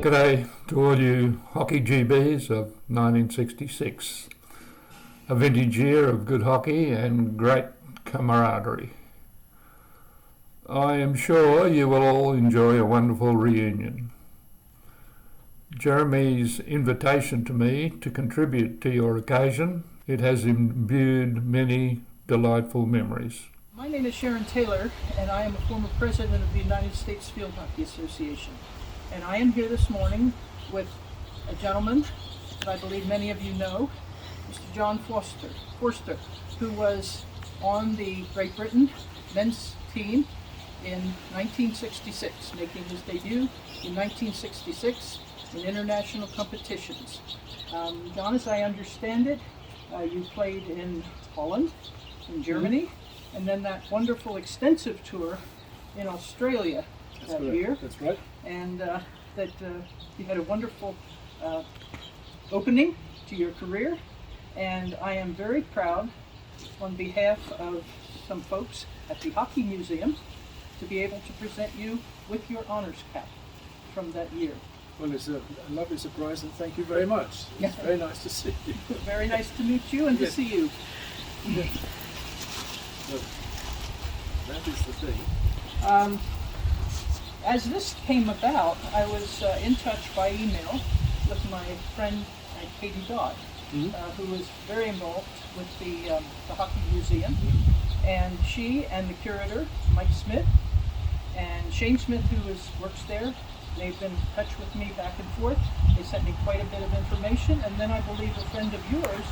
G'day to all you hockey GBs of 1966. A vintage year of good hockey and great camaraderie. I am sure you will all enjoy a wonderful reunion. Jeremy's invitation to me to contribute to your occasion, it has imbued many delightful memories. My name is Sharon Taylor, and I am a former president of the United States Field Hockey Association. And I am here this morning with a gentleman that I believe many of you know, Mr. John Forster, who was on the Great Britain men's team in 1966, making his debut in 1966 in international competitions. John, as I understand it, you played in Holland, in Germany, and then that wonderful extensive tour in Australia that year. That's right. And that you had a wonderful opening to your career. And I am very proud, on behalf of some folks at the Hockey Museum, to be able to present you with your honors cap from that year. Well, it's a lovely surprise, and thank you very much. It's very nice to see you. Very nice to meet you and to see you. Yeah. Well, that is the thing. As this came about, I was in touch by email with my friend Katie Dodd, who was very involved with the Hockey Museum. And she and the curator, Mike Smith, and Shane Smith, who works there, they've been in touch with me back and forth. They sent me quite a bit of information. And then I believe a friend of yours,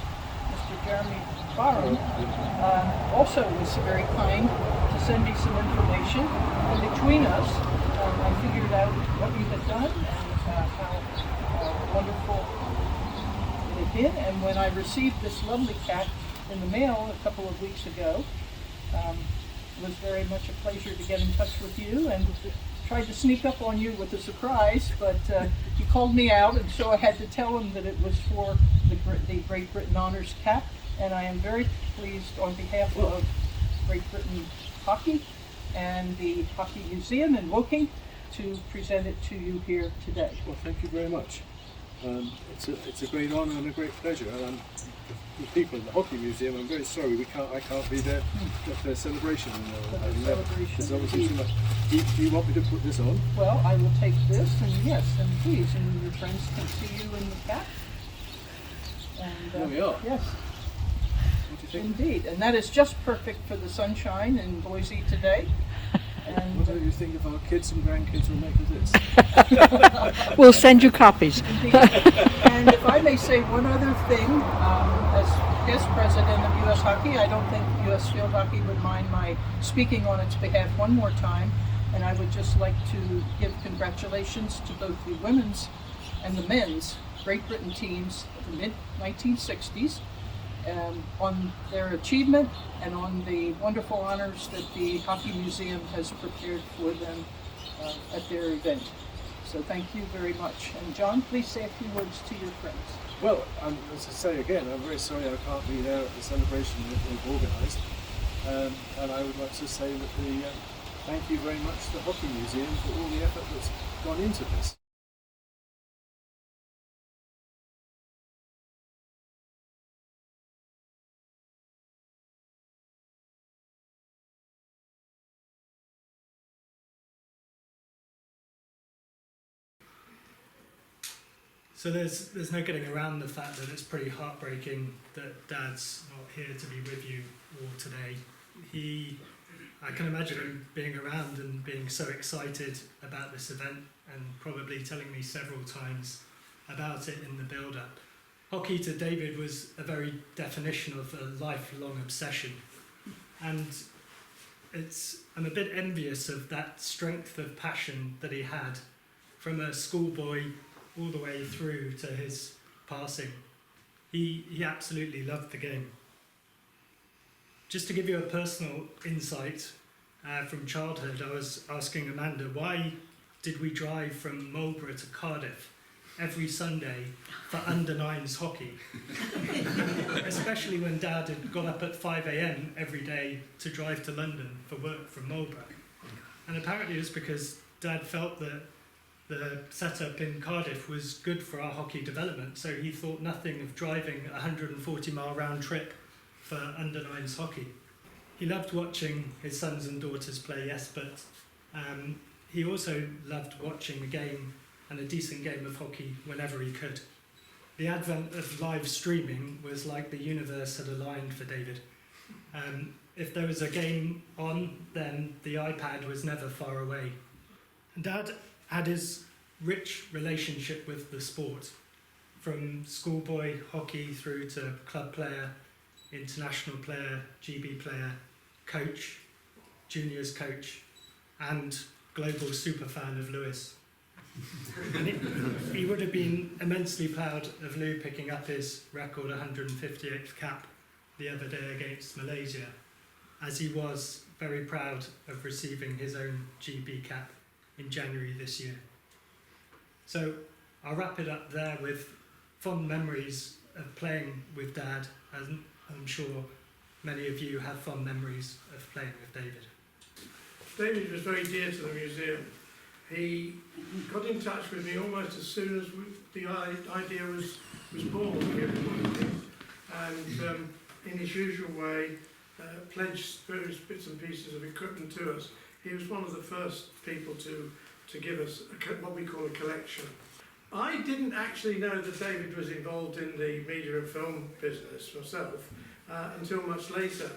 Mr. Jeremy Barham, also was very kind to send me some information. And between us, I figured out what you had done and how wonderful it had been. And when I received this lovely cap in the mail a couple of weeks ago, it was very much a pleasure to get in touch with you, and tried to sneak up on you with a surprise, but he called me out, and so I had to tell him that it was for the Great Britain Honors Cap, and I am very pleased on behalf of Great Britain Hockey and the Hockey Museum in Woking to present it to you here today. Well, thank you very much. It's a great honour and a great pleasure. And the people at the Hockey Museum, I'm very sorry I can't be there at their celebration. There's obviously too much. Do you want me to put this on? Well, I will take this, and yes, and please, and your friends can see you in the cap. And, there we are. Yes. What do you think? Indeed, and that is just perfect for the sunshine in Boise today. And what do you think of our kids and grandkids will make of this? We'll send you copies. And if I may say one other thing, as guest president of U.S. Hockey, I don't think U.S. Field Hockey would mind my speaking on its behalf one more time. And I would just like to give congratulations to both the women's and the men's Great Britain teams of the mid-1960s. On their achievement and on the wonderful honors that the Hockey Museum has prepared for them at their event. So thank you very much. And John, please say a few words to your friends. Well, as I say again, I'm very sorry I can't be there at the celebration that we've organised. And I would like to say that thank you very much to the Hockey Museum for all the effort that's gone into this. So there's no getting around the fact that it's pretty heartbreaking that Dad's not here to be with you all today. I can imagine him being around and being so excited about this event and probably telling me several times about it in the build-up. Hockey to David was a very definition of a lifelong obsession, and I'm a bit envious of that strength of passion that he had from a schoolboy all the way through to his passing. He absolutely loved the game. Just to give you a personal insight from childhood, I was asking Amanda, why did we drive from Marlborough to Cardiff every Sunday for under-9s hockey? Especially when Dad had got up at 5 a.m. every day to drive to London for work from Marlborough. And apparently it was because Dad felt that the setup in Cardiff was good for our hockey development, so he thought nothing of driving a 140-mile round trip for under-9s hockey. He loved watching his sons and daughters play, yes, but he also loved watching a game and a decent game of hockey whenever he could. The advent of live streaming was like the universe had aligned for David. If there was a game on, then the iPad was never far away. Dad had his rich relationship with the sport, from schoolboy hockey through to club player, international player, GB player, coach, juniors coach, and global superfan of Lewis. And he would have been immensely proud of Lou picking up his record 158th cap the other day against Malaysia, as he was very proud of receiving his own GB cap in January this year. So I'll wrap it up there with fond memories of playing with Dad, and I'm sure many of you have fond memories of playing with David. David was very dear to the museum. He got in touch with me almost as soon as the idea was born here in Wellington, and in his usual way pledged various bits and pieces of equipment to us. He was one of the first people to give us what we call a collection. I didn't actually know that David was involved in the media and film business myself until much later,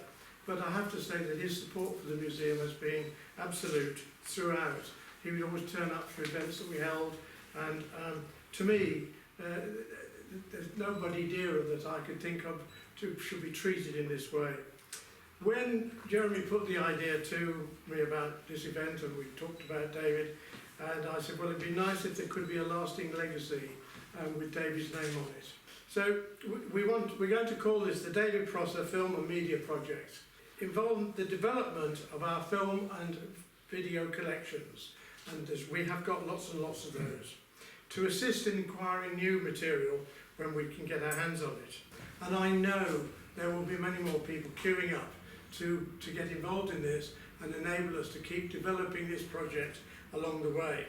but I have to say that his support for the museum has been absolute throughout. He would always turn up for events that we held, and to me, there's nobody dearer that I could think of should be treated in this way. When Jeremy put the idea to me about this event, and we talked about David, and I said, well, it'd be nice if there could be a lasting legacy with David's name on it. So we're going to call this the David Prosser Film and Media Project, involving the development of our film and video collections, and we have got lots and lots of those, to assist in acquiring new material when we can get our hands on it. And I know there will be many more people queuing up to get involved in this and enable us to keep developing this project along the way.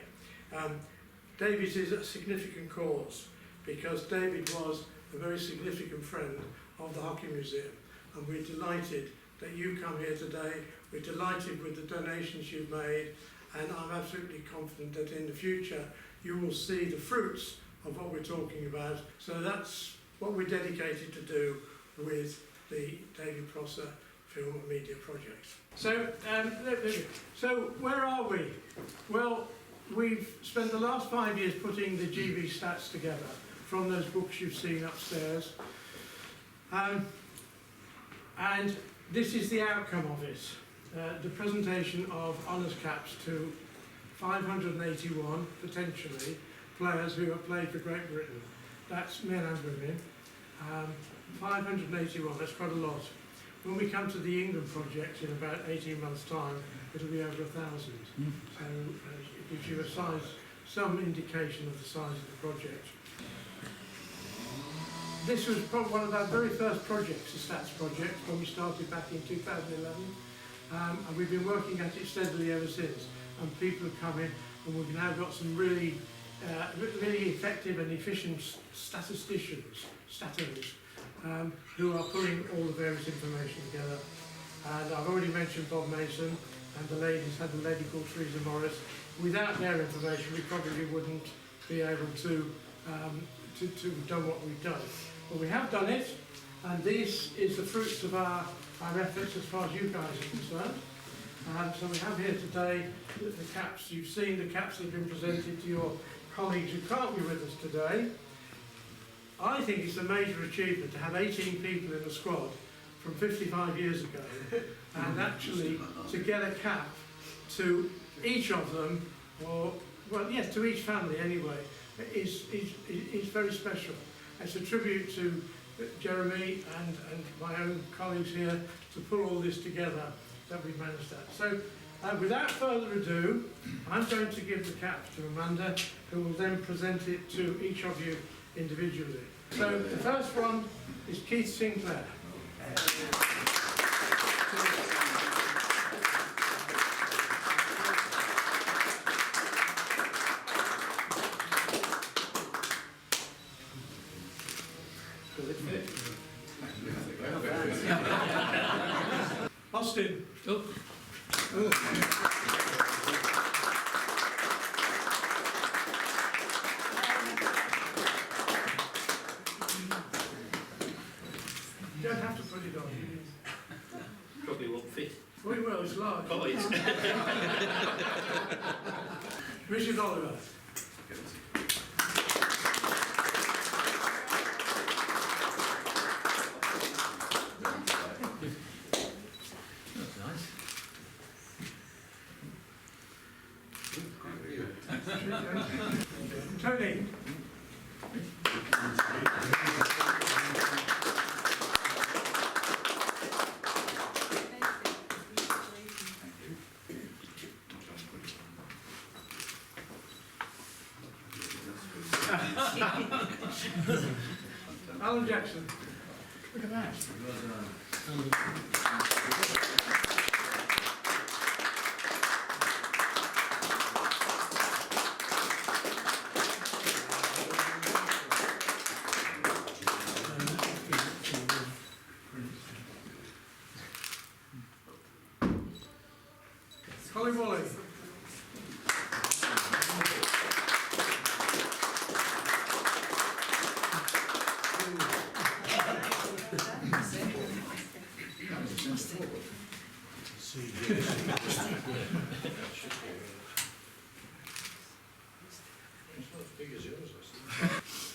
David's is a significant cause, because David was a very significant friend of the Hockey Museum, and we're delighted that you come here today. We're delighted with the donations you've made, and I'm absolutely confident that in the future you will see the fruits of what we're talking about. So that's what we're dedicated to do with the David Prosser Film and Media Project. So where are we? Well, we've spent the last 5 years putting the GB stats together from those books you've seen upstairs, and this is the outcome of it. The presentation of honours caps to 581, potentially, players who have played for Great Britain. That's men and women. 581, that's quite a lot. When we come to the England project in about 18 months' time, it'll be over 1,000. So it gives you some indication of the size of the project. This was probably one of our very first projects, the Stats project, when we started back in 2011. And we've been working at it steadily ever since. And people have come in, and we've now got some really effective and efficient statisticians, who are pulling all the various information together. And I've already mentioned Bob Mason, and the ladies had a lady called Teresa Morris. Without their information, we probably wouldn't be able to have done what we've done. But we have done it, and this is the fruits of our efforts as far as you guys are concerned. So we have here today the caps. You've seen the caps that have been presented to your colleagues who can't be with us today. I think it's a major achievement to have 18 people in the squad from 55 years ago, and actually to get a cap to each of them, or, well, yes, to each family anyway, is very special. It's a tribute to Jeremy and my own colleagues here to pull all this together that we've managed that. So without further ado, I'm going to give the cap to Amanda, who will then present it to each of you individually. So the first one is Keith Sinclair. Austin. Oh. You don't have to put it on. Probably won't fit. Oh, you will, it's large. Oh, it's Richard Oliver. That's nice. Tony. Alan Jackson. Look at that. Colin Wally.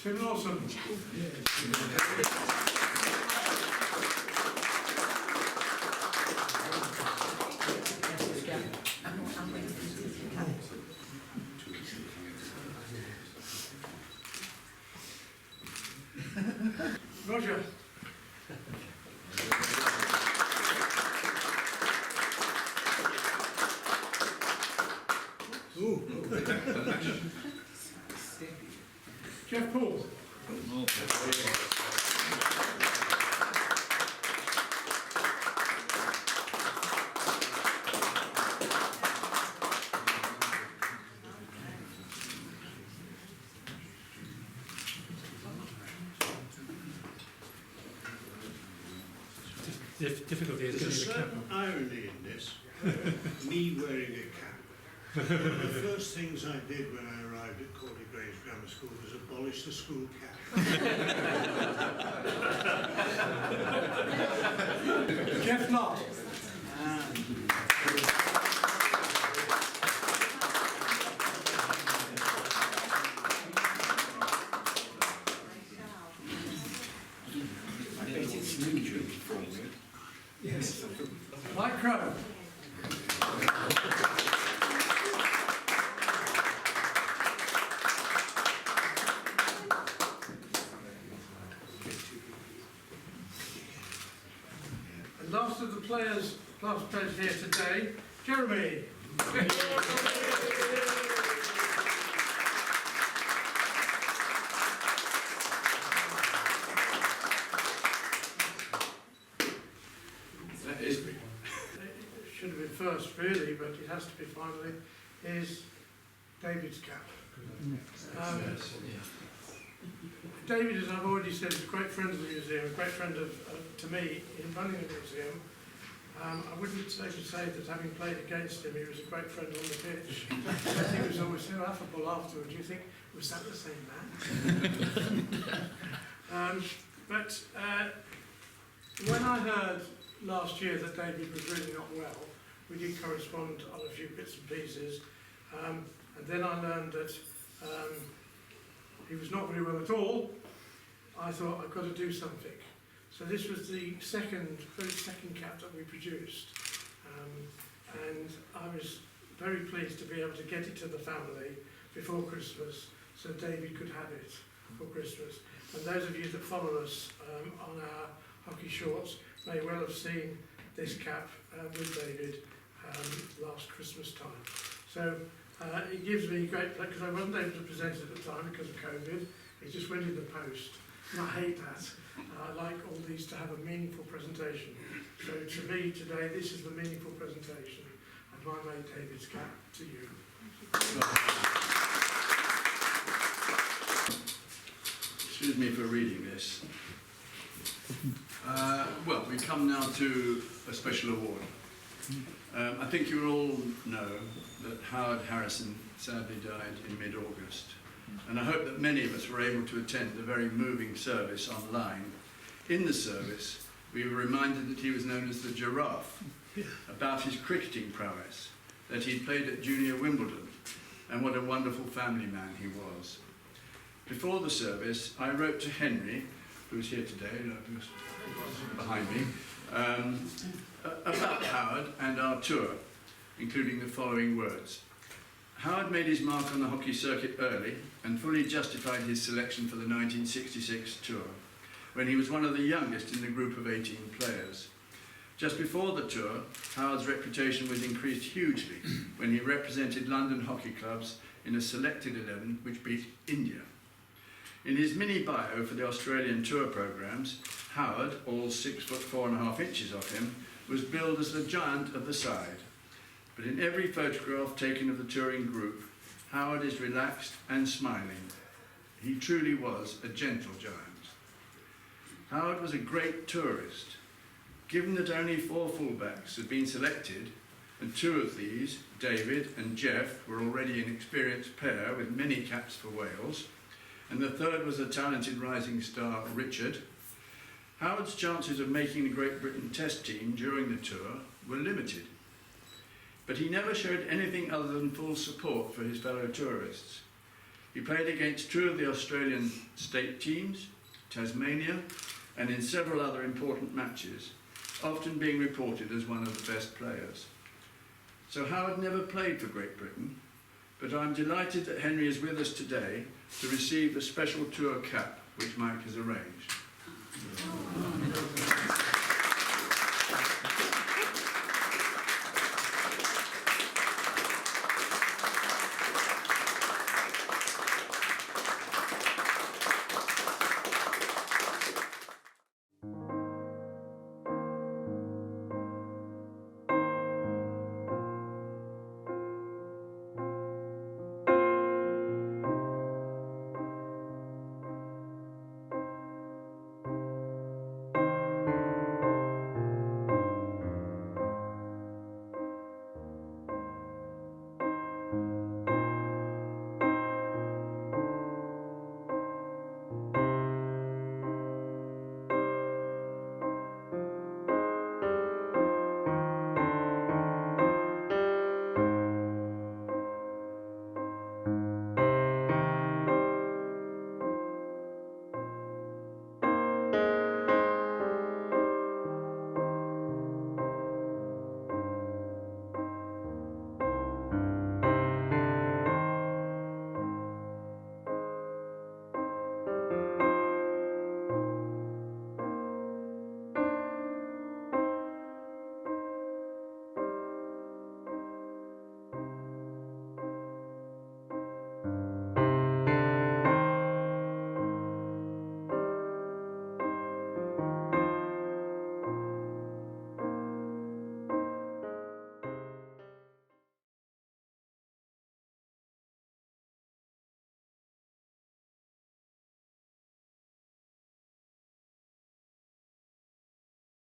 Tim Lawson. Roger. Jeff Paul. Difficulty is There's a getting the cap certain irony in this, me wearing a cap. One of the first things I did when I arrived at Corley Grange Grammar School was abolish the school cap. Jeff Lott. Mike Crowe. And last of the players, past players here today, Jeremy. That is It should have been first really, but it has to be finally, is David's cap. David, as I've already said, is a great friend of the museum, a great friend to me in running the museum. I wouldn't say that having played against him, he was a great friend on the pitch. He was always so affable afterwards. You think, was that the same man? But when I heard last year that David was really not well, we did correspond on a few bits and pieces, and then I learned that he was not very well at all. I thought, I've got to do something. So this was the very second cap that we produced, and I was very pleased to be able to get it to the family before Christmas, so David could have it for Christmas. And those of you that follow us on our hockey shorts may well have seen this cap with David last Christmas time. So it gives me great pleasure, because I wasn't able to present it at the time because of COVID. It just went in the post, and I hate that. I like all these to have a meaningful presentation. So to me today, this is the meaningful presentation, and I made David's cap to you. Excuse me for reading this. Well, we come now to a special award. I think you all know that Howard Harrison sadly died in mid-August, and I hope that many of us were able to attend the very moving service online. In the service, we were reminded that he was known as the Giraffe, about his cricketing prowess, that he played at Junior Wimbledon, and what a wonderful family man he was. Before the service, I wrote to Henry, who's here today, who's behind me, about Howard and our tour, including the following words. Howard made his mark on the hockey circuit early and fully justified his selection for the 1966 tour, when he was one of the youngest in the group of 18 players. Just before the tour, Howard's reputation was increased hugely when he represented London hockey clubs in a selected 11 which beat India. In his mini bio for the Australian tour programmes, Howard, all 6 foot 4.5 inches of him, was billed as the giant of the side. But in every photograph taken of the touring group, Howard is relaxed and smiling. He truly was a gentle giant. Howard was a great tourist. Given that only 4 fullbacks had been selected, and 2 of these, David and Jeff, were already an experienced pair with many caps for Wales, and the third was a talented rising star, Richard, Howard's chances of making the Great Britain Test team during the tour were limited. But he never showed anything other than full support for his fellow tourists. He played against 2 of the Australian state teams, Tasmania, and in several other important matches, often being reported as one of the best players. So Howard never played for Great Britain, but I'm delighted that Henry is with us today to receive the special tour cap which Mike has arranged.